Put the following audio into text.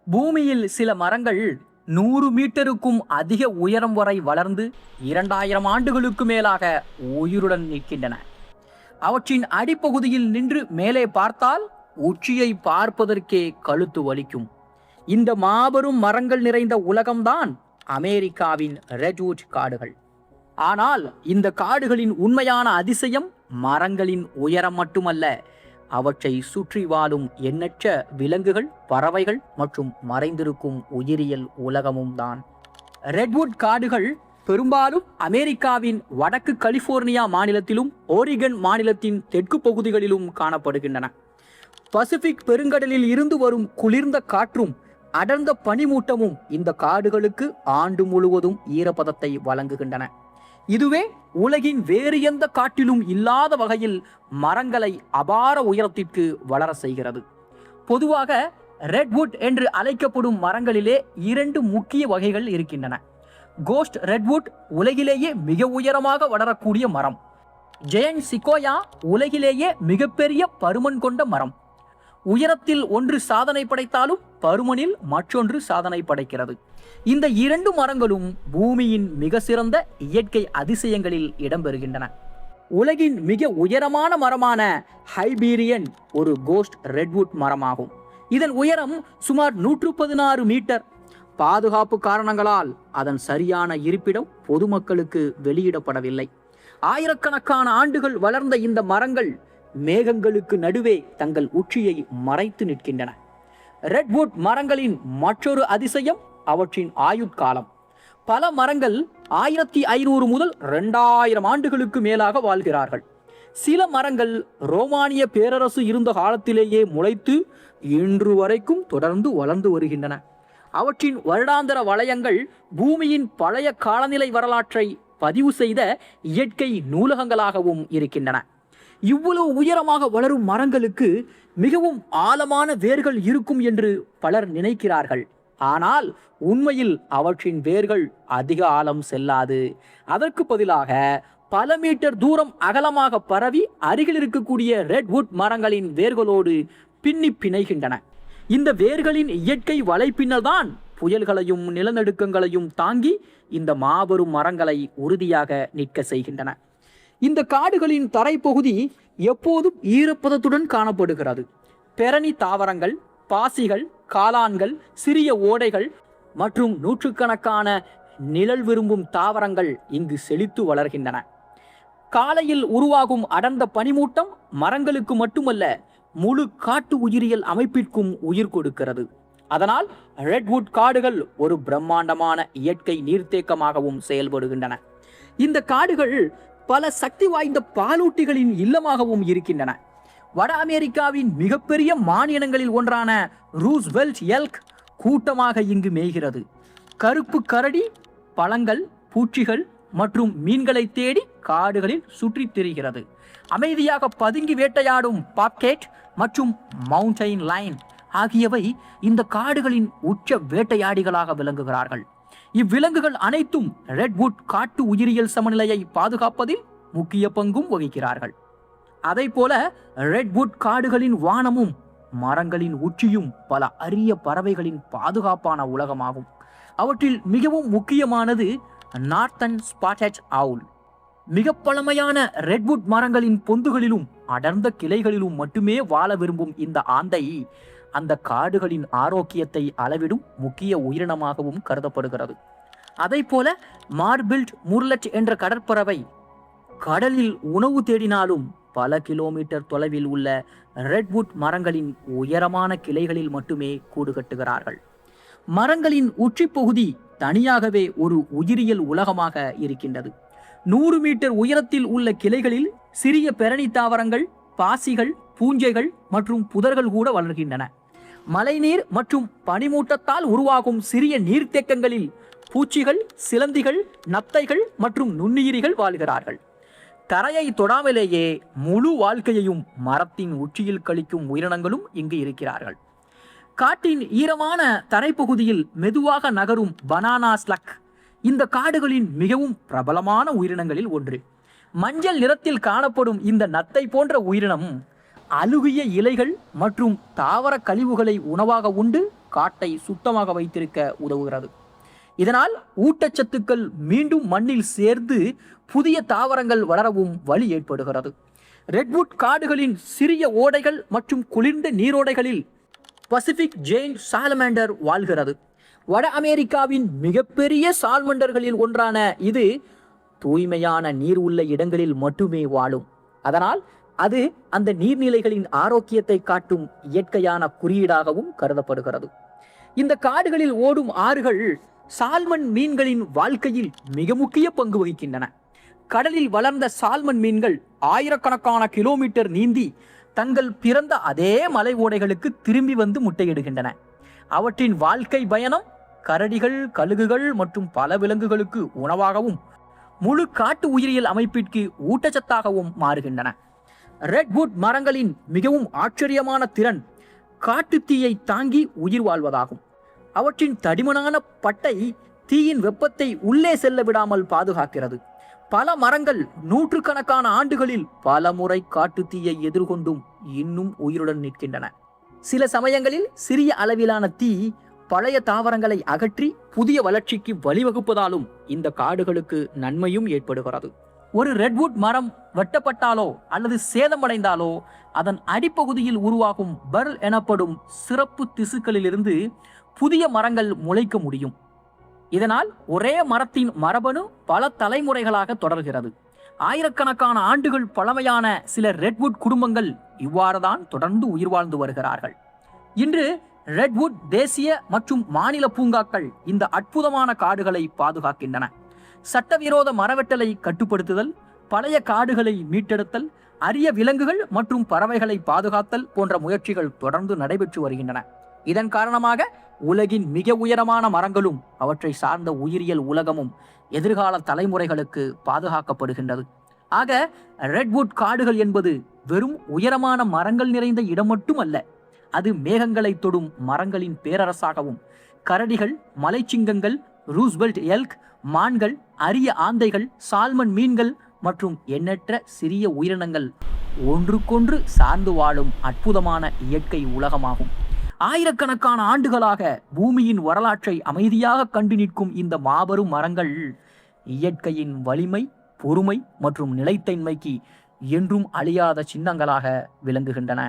பூமியில் சில மரங்கள் 100 மீட்டருக்கும் அதிக உயரம் வரை வளர்ந்து 2000 ஆண்டுகளுக்கு மேலாக உயிருடன் நிற்கின்றன. அவற்றின் அடிப்பகுதியில் நின்று மேலே பார்த்தால் உச்சியை பார்ப்பதற்கே கழுத்து வலிக்கும். இந்த மாபெரும் மரங்கள் நிறைந்த உலகம்தான் அமெரிக்காவின் ரெட்வுட் காடுகள். ஆனால் இந்த காடுகளின் உண்மையான அதிசயம் மரங்களின் உயரம் மட்டுமல்ல, அவற்றை சுற்றி வாழும் எண்ணற்ற விலங்குகள், பறவைகள் மற்றும் மறைந்திருக்கும் உயிரியல் உலகமும் தான். ரெட்வுட் காடுகள் பெரும்பாலும் அமெரிக்காவின் வடக்கு கலிபோர்னியா மாநிலத்திலும் ஓரிகன் மாநிலத்தின் தெற்கு பகுதிகளிலும் காணப்படுகின்றன. பசிபிக் பெருங்கடலில் இருந்து வரும் குளிர்ந்த காற்றும் அடர்ந்த பனிமூட்டமும் இந்த காடுகளுக்கு ஆண்டு முழுவதும் ஈரப்பதத்தை வழங்குகின்றன. இதுவே உலகின் வேறு எந்த காட்டிலும் இல்லாத வகையில் மரங்களை அபார உயரத்திற்கு வளர செய்கிறது. பொதுவாக ரெட்வுட் என்று அழைக்கப்படும் மரங்களிலே 2 முக்கிய வகைகள் இருக்கின்றன. கோஸ்ட் ரெட்வுட் உலகிலேயே மிக உயரமாக வளரக்கூடிய மரம். ஜெயண்ட் சிகோயா உலகிலேயே மிகப்பெரிய பருமன் கொண்ட மரம். உயரத்தில் ஒன்று சாதனை படைத்தாலும் பருமனில் மற்றொன்று சாதனை படைக்கிறது. இந்த 2 மரங்களும் பூமியின் மிக சிறந்த இயற்கை அதிசயங்களில் இடம்பெறுகின்றன. உலகின் மிக உயரமான மரமான ஹைபீரியன் ஒரு கோஸ்ட் ரெட்வுட் மரமாகும். இதன் உயரம் சுமார் 116 மீட்டர். பாதுகாப்பு காரணங்களால் அதன் சரியான இருப்பிடம் பொதுமக்களுக்கு வெளியிடப்படவில்லை. ஆயிரக்கணக்கான ஆண்டுகள் வளர்ந்த இந்த மரங்கள் மேகங்களுக்கு நடுவே தங்கள் உச்சியை மறைத்து நிற்கின்றன. ரெட்வுட் மரங்களின் மற்றொரு அதிசயம் அவற்றின் ஆயுட்காலம். பல மரங்கள் 1500 முதல் 2000 ஆண்டுகளுக்கு மேலாக வாழ்கிறார்கள். சில மரங்கள் ரோமானிய பேரரசு இருந்த காலத்திலேயே முளைத்து இன்று வரைக்கும் தொடர்ந்து வளர்ந்து வருகின்றன. அவற்றின் வருடாந்திர வளையங்கள் பூமியின் பழைய காலநிலை வரலாற்றை பதிவு செய்த இயற்கை நூலகங்களாகவும் இருக்கின்றன. இவ்வளவு உயரமாக வளரும் மரங்களுக்கு மிகவும் ஆழமான வேர்கள் இருக்கும் என்று பலர் நினைக்கிறார்கள். ஆனால் உண்மையில் அவற்றின் வேர்கள் அதிக ஆழம் செல்லாது. அதற்கு பதிலாக பல மீட்டர் தூரம் அகலமாக பரவி அருகில் இருக்கக்கூடிய ரெட்வுட் மரங்களின் வேர்களோடு பின்னி பிணைகின்றன. இந்த வேர்களின் இயற்கை வலைப்பின்னல் தான் புயல்களையும் நிலநடுக்கங்களையும் தாங்கி இந்த மாபெரும் மரங்களை உறுதியாக நிற்க செய்கின்றன. இந்த காடுகளின் தரைப்பகுதி எப்போதும் ஈரப்பதத்துடன் காணப்படுகிறது. பெரணி தாவரங்கள், பாசிகள், காளான்கள், சிறிய ஓடைகள் மற்றும் நூற்றுக்கணக்கான நிழல் விரும்பும் தாவரங்கள் இங்கு செழித்து வளர்கின்றன. காலையில் உருவாகும் அடர்ந்த பனிமூட்டம் மரங்களுக்கு மட்டுமல்ல, முழு காட்டு உயிரியல் அமைப்பிற்கும் உயிர் கொடுக்கிறது. அதனால் ரெட்வுட் காடுகள் ஒரு பிரம்மாண்டமான இயற்கை நீர்த்தேக்கமாகவும் செயல்படுகின்றன. இந்த காடுகள் பல சக்தி வாய்ந்த பாலூட்டிகளின் இல்லமாகவும் இருக்கின்றன. வட அமெரிக்காவின் மிகப்பெரிய மானினங்களில் ஒன்றான ரூஸ்வெல்ட் எல்க் கூட்டமாக இங்கு மேய்கிறது. கருப்பு கரடி பழங்கள், பூச்சிகள் மற்றும் மீன்களை தேடி காடுகளில் சுற்றித் திரிகிறது. அமைதியாக பதுங்கி வேட்டையாடும் பாப்கேட் மற்றும் மவுண்டைன் லைன் ஆகியவை இந்த காடுகளின் உச்ச வேட்டையாடிகளாக விளங்குகிறார்கள். இவ்விலங்குகள் அனைத்தும் ரெட்வுட் காட்டு உயிரியல் சமநிலையை பாதுகாப்பதில் முக்கிய பங்கும் வகிக்கிறார்கள். அதை போல ரெட்வுட் காடுகளின் வானமும் மரங்களின் உச்சியும் பல அரிய பறவைகளின் பாதுகாப்பான உலகமாகும். அவற்றில் மிகவும் முக்கியமானது நார்த்தன் ஸ்பாட்டட் அவுல். மிக பழமையான ரெட்வுட் மரங்களின் பொந்துகளிலும் அடர்ந்த கிளைகளிலும் மட்டுமே வாழ விரும்பும் இந்த ஆந்தை அந்த காடுகளின் ஆரோக்கியத்தை அளவிடும் முக்கிய உயிரினமாகவும் கருதப்படுகிறது. அதை போல மார்பில்ட் முர்லட் என்ற கடற்பறவை கடலில் உணவு தேடினாலும் பல கிலோமீட்டர் தொலைவில் உள்ள ரெட்வுட் மரங்களின் உயரமான கிளைகளில் மட்டுமே கூடு கட்டுகிறார்கள். மரங்களின் உச்சிப்பகுதி தனியாகவே ஒரு உயிரியல் உலகமாக இருக்கின்றது. 100 மீட்டர் உயரத்தில் உள்ள கிளைகளில் சிறிய பெரணி தாவரங்கள், பாசிகள், பூஞ்சைகள் மற்றும் புதர்கள் கூட வளர்கின்றன. மழைநீர் மற்றும் பனிமூட்டத்தால் உருவாகும் சிறிய நீர்த்தேக்கங்களில் பூச்சிகள், சிலந்திகள், நத்தைகள் மற்றும் நுண்ணுயிரிகள் வாழ்கிறார்கள். தரையை தொடாமலேயே முழு வாழ்க்கையையும் மரத்தின் உச்சியில் கழிக்கும் உயிரினங்களும் இங்கு இருக்கிறார்கள். காட்டின் ஈரமான தரைப்பகுதியில் மெதுவாக நகரும் பனானா ஸ்லக் இந்த காடுகளின் மிகவும் பிரபலமான உயிரினங்களில் ஒன்று. மஞ்சள் நிறத்தில் காணப்படும் இந்த நத்தை போன்ற உயிரினம் அழுகிய இலைகள் மற்றும் தாவர கழிவுகளை உணவாக உண்டு காட்டை சுத்தமாக வைத்திருக்க உதவுகிறது. இதனால் ஊட்டச்சத்துக்கள் மீண்டும் மண்ணில் சேர்ந்து புதிய தாவரங்கள் வளரவும் வழி ஏற்படுகிறது. ரெட்வுட் காடுகளின் சிறிய ஓடைகள் மற்றும் குளிர்ந்த நீரோடைகளில் பசிபிக் ஜெயின் சாலமாண்டர் வாழ்கிறது. வட அமெரிக்காவின் மிகப்பெரிய சால்மண்டர்களில் ஒன்றான இது தூய்மையான நீர் உள்ள இடங்களில் மட்டுமே வாழும். அதனால் அது அந்த நீர்நிலைகளின் ஆரோக்கியத்தை காட்டும் இயற்கையான குறியீடாகவும் கருதப்படுகிறது. இந்த காடுகளில் ஓடும் ஆறுகள் சால்மன் மீன்களின் வாழ்க்கையில் மிக முக்கிய பங்கு வகிக்கின்றன. கடலில் வளர்ந்த சால்மன் மீன்கள் ஆயிரக்கணக்கான கிலோமீட்டர் நீந்தி தங்கள் பிறந்த அதே மலை ஓடைகளுக்கு திரும்பி வந்து முட்டையிடுகின்றன. அவற்றின் வாழ்க்கை பயணம் கரடிகள், கழுகுகள் மற்றும் பல விலங்குகளுக்கு உணவாகவும் முழு காட்டு உயிரியல் அமைப்பிற்கு ஊட்டச்சத்தாகவும் மாறுகின்றன. ரெட்வுட் மரங்களின் மிகவும் ஆச்சரியமான திறன் காட்டு தீயை தாங்கி உயிர் வாழ்வதாகும். அவற்றின் தடிமனான பட்டை தீயின் வெப்பத்தை உள்ளே செல்ல விடாமல் பாதுகாக்கிறது. பல மரங்கள் நூற்றுக்கணக்கான ஆண்டுகளில் பல முறை காட்டு தீயை எதிர்கொண்டும் இன்னும் உயிருடன் நிற்கின்றன. சில சமயங்களில் சிறிய அளவிலான தீ பழைய தாவரங்களை அகற்றி புதிய வளர்ச்சிக்கு வழிவகுப்பதாலும் இந்த காடுகளுக்கு நன்மையும் ஏற்படுகிறது. ஒரு ரெட்வுட் மரம் வெட்டப்பட்டாலோ அல்லது சேதமடைந்தாலோ அதன் அடிப்பகுதியில் உருவாகும் பர்ல் எனப்படும் சிறப்பு திசுக்களிலிருந்து புதிய மரங்கள் முளைக்க முடியும். இதனால் ஒரே மரத்தின் மரபணு பல தலைமுறைகளாக தொடர்கிறது. ஆயிரக்கணக்கான ஆண்டுகள் பழமையான சில ரெட்வுட் குடும்பங்கள் இவ்வாறுதான் தொடர்ந்து உயிர் வாழ்ந்து வருகிறார்கள். இன்று ரெட்வுட் தேசிய மற்றும் மாநில பூங்காக்கள் இந்த அற்புதமான காடுகளை பாதுகாக்கின்றன. சட்டவிரோத மரவெட்டலை கட்டுப்படுத்துதல், பழைய காடுகளை மீட்டெடுத்தல், அரிய விலங்குகள் மற்றும் பறவைகளை பாதுகாத்தல் போன்ற முயற்சிகள் தொடர்ந்து நடைபெற்று வருகின்றன. இதன் காரணமாக உலகின் மிக உயரமான மரங்களும் அவற்றை சார்ந்த உயிரியல் உலகமும் எதிர்கால தலைமுறைகளுக்கு பாதுகாக்கப்படுகின்றது. ஆக ரெட்வுட் காடுகள் என்பது வெறும் உயரமான மரங்கள் நிறைந்த இடம் மட்டுமல்ல, அது மேகங்களை தொடும் மரங்களின் பேரரசாகவும் கரடிகள், மலைச்சிங்கங்கள், ரூஸ்வெல்ட் எல்க், மான்கள், அரிய ஆந்தைகள், சால்மன் மீன்கள் மற்றும் எண்ணற்ற சிறிய உயிரினங்கள் ஒன்றுக்கொன்று சார்ந்து வாழும் அற்புதமான இயற்கை உலகமாகும். ஆயிரக்கணக்கான ஆண்டுகளாக பூமியின் வரலாற்றை அமைதியாக கண்டு நிற்கும் இந்த மாபெரும் மரங்கள் இயற்கையின் வலிமை, பொறுமை மற்றும் நிலைத்தன்மைக்கு என்றும் அழியாத சின்னங்களாக விளங்குகின்றன.